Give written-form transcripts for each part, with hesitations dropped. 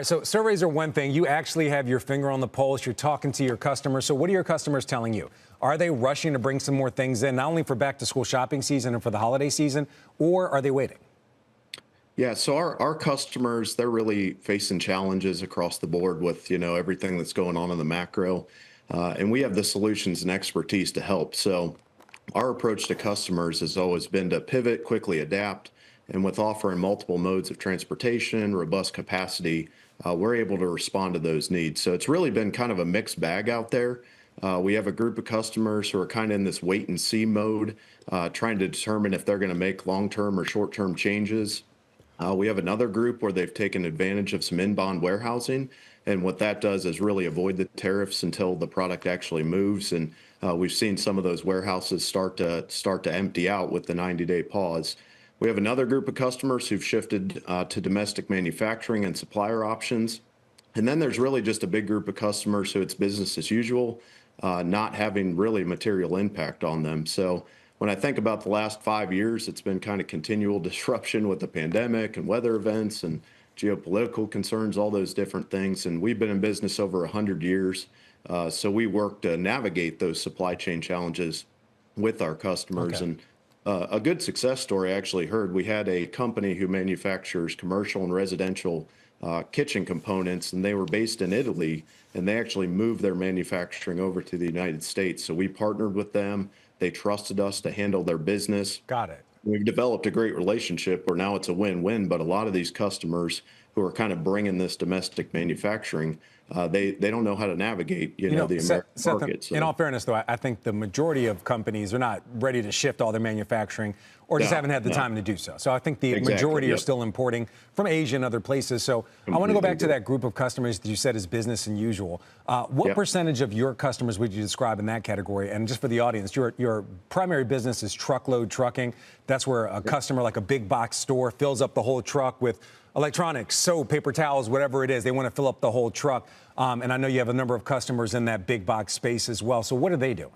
So surveys are one thing. You actually have your finger on the pulse. You're talking to your customers. So what are your customers telling you? Are they rushing to bring some more things in, not only for back to school shopping season and for the holiday season, or are they waiting? Yeah, so our customers, they're really facing challenges across the board with, everything that's going on in the macro. And we have the solutions and expertise to help. So our approach to customers has always been to pivot, quickly adapt, and with offering multiple modes of transportation, robust capacity, we're able to respond to those needs. So it's really been kind of a mixed bag out there. We have a group of customers who are kind of in this wait and see mode, trying to determine if they're going to make long-term or short-term changes. We have another group where they've taken advantage of some inbound warehousing, and what that does is really avoid the tariffs until the product actually moves. And we've seen some of those warehouses start to empty out with the 90-day pause. We have another group of customers who've shifted to domestic manufacturing and supplier options. And then there's really just a big group of customers who it's business as usual, not having really material impact on them. So when I think about the last 5 years, it's been kind of continual disruption with the pandemic and weather events and geopolitical concerns, all those different things. And we've been in business over 100 years. So we work to navigate those supply chain challenges with our customers. Okay. And a good success story I actually heard, we had a company who manufactures commercial and residential kitchen components, and they were based in Italy, and they actually moved their manufacturing over to the United States. So we partnered with them. They trusted us to handle their business. Got it. We've developed a great relationship where now it's a win-win, but a lot of these customers who are kind of bringing this domestic manufacturing, they don't know how to navigate, the American market. So. In all fairness, though, I think the majority of companies are not ready to shift all their manufacturing or just haven't had the time to do so. So I think the majority are still importing from Asia and other places. So I want to go back to that group of customers that you said is business as usual. What percentage of your customers would you describe in that category? And just for the audience, your primary business is truckload trucking. That's where a customer like a big box store fills up the whole truck with electronics, soap, paper towels, whatever it is. They want to fill up the whole truck. And I know you have a number of customers in that big box space as well. So what are they doing?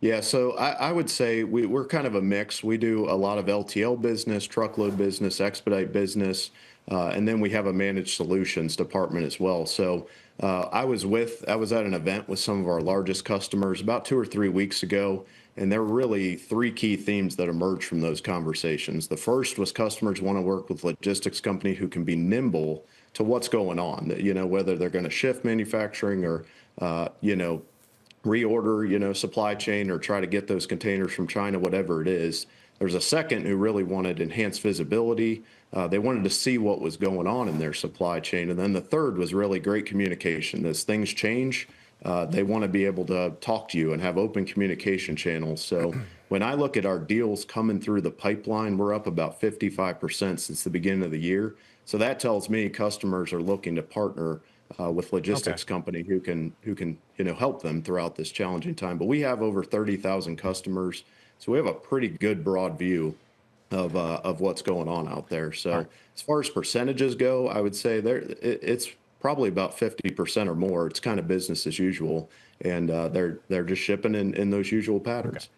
Yeah, so I would say we're kind of a mix. We do a lot of LTL business, truckload business, expedite business, and then we have a managed solutions department as well. So I was at an event with some of our largest customers about 2 or 3 weeks ago, and there were really 3 key themes that emerged from those conversations. The first was customers want to work with logistics company who can be nimble to what's going on, whether they're going to shift manufacturing or, reorder, supply chain or try to get those containers from China, whatever it is. There's a second who really wanted enhanced visibility. They wanted to see what was going on in their supply chain. And then the third was really great communication. As things change, they want to be able to talk to you and have open communication channels. So when I look at our deals coming through the pipeline, we're up about 55% since the beginning of the year. So that tells me customers are looking to partner with logistics company who can help them throughout this challenging time. But we have over 30,000 customers, so we have a pretty good broad view of what's going on out there. So as far as percentages go, I would say it's probably about 50% or more. It's kind of business as usual, and they're just shipping in those usual patterns.